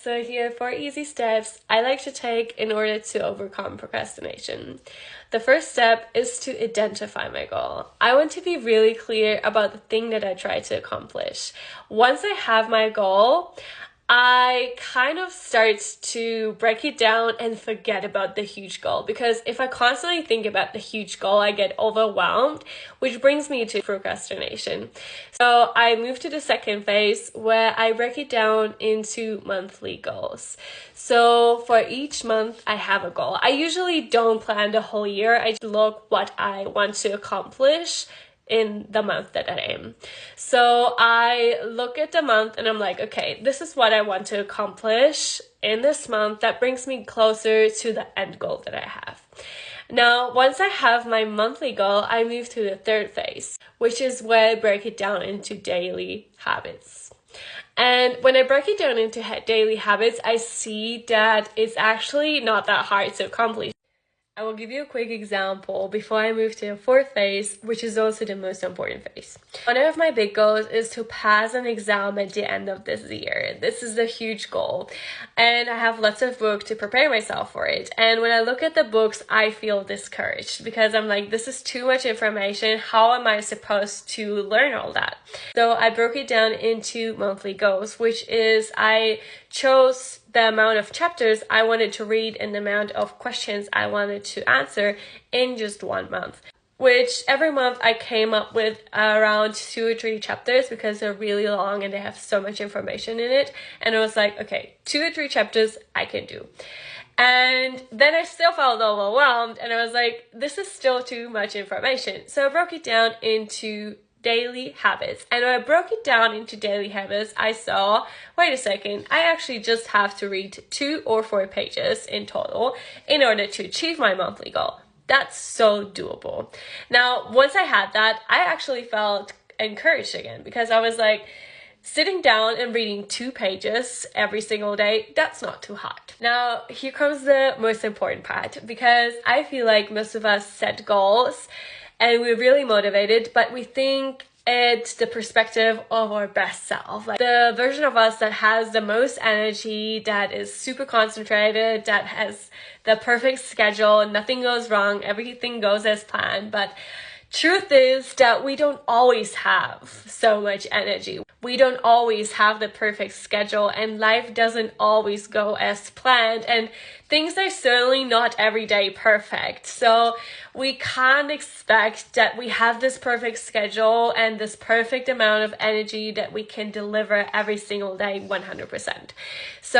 So here are 4 easy steps I like to take in order to overcome procrastination. The first step is to identify my goal. I want to be really clear about the thing that I try to accomplish. Once I have my goal, I kind of start to break it down and forget about the huge goal, because if I constantly think about the huge goal, I get overwhelmed, which brings me to procrastination. So I move to the second phase where I break it down into monthly goals. So for each month, I have a goal. I usually don't plan the whole year. I just look what I want to accomplish in the month that I'm in. So I look at the month and I'm like, okay, this is what I want to accomplish in this month that brings me closer to the end goal that I have. Now, once I have my monthly goal, I move to the third phase, which is where I break it down into daily habits. And when I break it down into daily habits, I see that it's actually not that hard to accomplish. I will give you a quick example before I move to the fourth phase, which is also the most important phase. One of my big goals is to pass an exam at the end of this year. This is a huge goal, and I have lots of books to prepare myself for it. And when I look at the books, I feel discouraged because I'm like, this is too much information. How am I supposed to learn all that? So I broke it down into monthly goals, which is I chose the amount of chapters I wanted to read and the amount of questions I wanted to answer in just 1 month. Which every month I came up with around 2 or 3 chapters because they're really long and they have so much information in it. And I was like, okay, 2 or 3 chapters I can do. And then I still felt overwhelmed and I was like, this is still too much information. So I broke it down into daily habits. And when I broke it down into daily habits, I saw, wait a second, I actually just have to read 2 or 4 pages in total in order to achieve my monthly goal. That's so doable. Now, once I had that, I actually felt encouraged again because I was like, sitting down and reading 2 pages every single day, that's not too hard. Now, here comes the most important part, because I feel like most of us set goals and we're really motivated, but we think it's the perspective of our best self. Like the version of us that has the most energy, that is super concentrated, that has the perfect schedule, nothing goes wrong, everything goes as planned. But truth is that we don't always have so much energy. We don't always have the perfect schedule, and life doesn't always go as planned, and things are certainly not every day perfect. So we can't expect that we have this perfect schedule and this perfect amount of energy that we can deliver every single day 100%. So